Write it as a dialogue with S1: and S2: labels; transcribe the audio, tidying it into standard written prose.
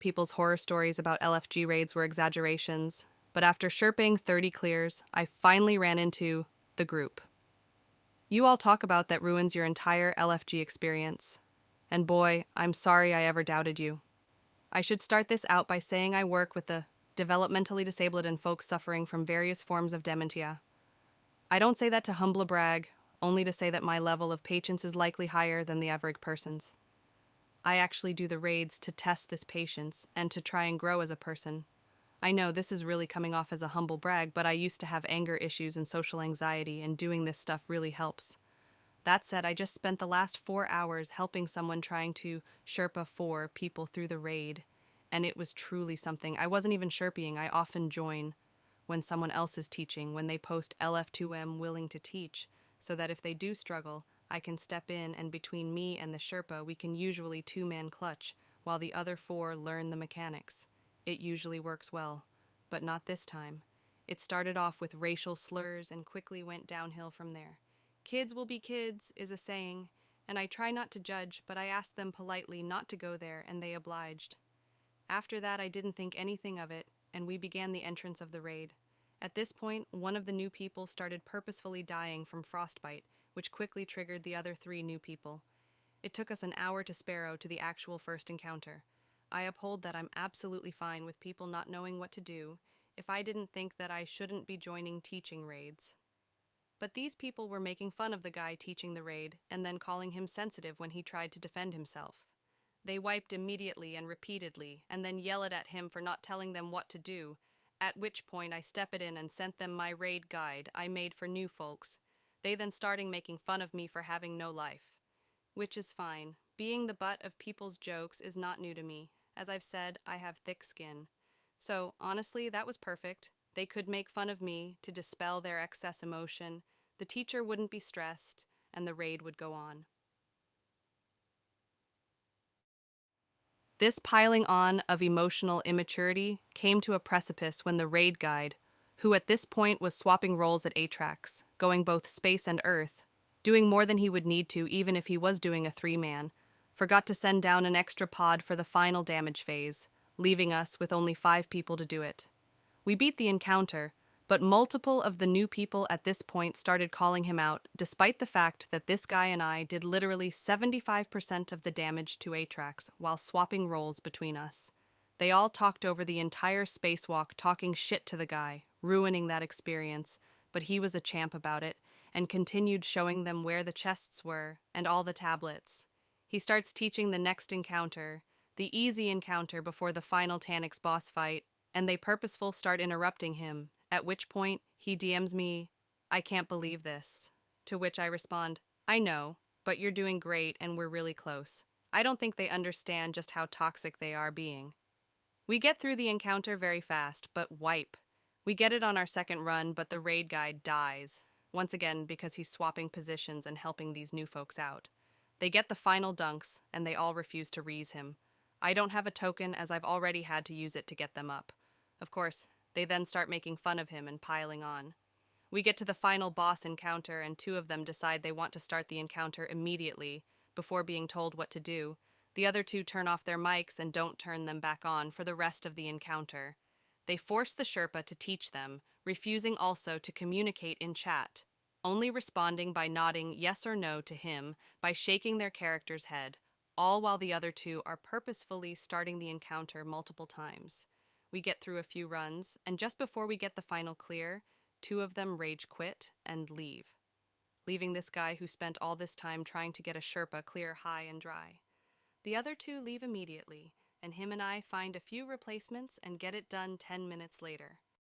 S1: People's horror stories about LFG raids were exaggerations, but after Sherping 30 clears, I finally ran into the group. You all talk about that ruins your entire LFG experience. And boy, I'm sorry I ever doubted you. I should start this out by saying I work with the developmentally disabled and folks suffering from various forms of dementia. I don't say that to humble brag, only to say that my level of patience is likely higher than the average person's. I actually do the raids to test this patience and to try and grow as a person. I know this is really coming off as a humble brag, but I used to have anger issues and social anxiety, and doing this stuff really helps. That said, I just spent the last 4 hours helping someone trying to Sherpa 4 people through the raid, and it was truly something. I wasn't even Sherping, I often join when someone else is teaching, when they post LF2M willing to teach, so that if they do struggle, I can step in, and between me and the Sherpa, we can usually two-man clutch, while the other 4 learn the mechanics. It usually works well, but not this time. It started off with racial slurs and quickly went downhill from there. Kids will be kids is a saying, and I try not to judge, but I asked them politely not to go there, and they obliged. After that, I didn't think anything of it, and we began the entrance of the raid. At this point, one of the new people started purposefully dying from frostbite, which quickly triggered the other 3 new people. It took us an hour to sparrow to the actual first encounter. I uphold that I'm absolutely fine with people not knowing what to do if I didn't think that I shouldn't be joining teaching raids. But these people were making fun of the guy teaching the raid and then calling him sensitive when he tried to defend himself. They wiped immediately and repeatedly, and then yelled at him for not telling them what to do, at which point I stepped in and sent them my raid guide I made for new folks. They then started making fun of me for having no life. Which is fine. Being the butt of people's jokes is not new to me. As I've said, I have thick skin. So, honestly, that was perfect. They could make fun of me to dispel their excess emotion, the teacher wouldn't be stressed, and the raid would go on. This piling on of emotional immaturity came to a precipice when the raid guide, who at this point was swapping roles at Atrax, going both space and Earth, doing more than he would need to even if he was doing a 3-man, forgot to send down an extra pod for the final damage phase, leaving us with only 5 people to do it. We beat the encounter, but multiple of the new people at this point started calling him out, despite the fact that this guy and I did literally 75% of the damage to Atrax while swapping roles between us. They all talked over the entire spacewalk, talking shit to the guy, ruining that experience, but he was a champ about it, and continued showing them where the chests were and all the tablets. He starts teaching the next encounter, the easy encounter before the final Taniks boss fight, and they purposeful start interrupting him, at which point he DMs me, "I can't believe this." To which I respond, "I know, but you're doing great and we're really close." I don't think they understand just how toxic they are being. We get through the encounter very fast, but wipe. We get it on our second run, but the raid guy dies, once again because he's swapping positions and helping these new folks out. They get the final dunks, and they all refuse to reese him. I don't have a token as I've already had to use it to get them up. Of course, they then start making fun of him and piling on. We get to the final boss encounter, and 2 of them decide they want to start the encounter immediately, before being told what to do. The other 2 turn off their mics and don't turn them back on for the rest of the encounter. They force the Sherpa to teach them, refusing also to communicate in chat, only responding by nodding yes or no to him by shaking their character's head, all while the other 2 are purposefully starting the encounter multiple times. We get through a few runs, and just before we get the final clear, 2 of them rage quit and leave, leaving this guy who spent all this time trying to get a Sherpa clear high and dry. The other 2 leave immediately, and him and I find a few replacements and get it done 10 minutes later.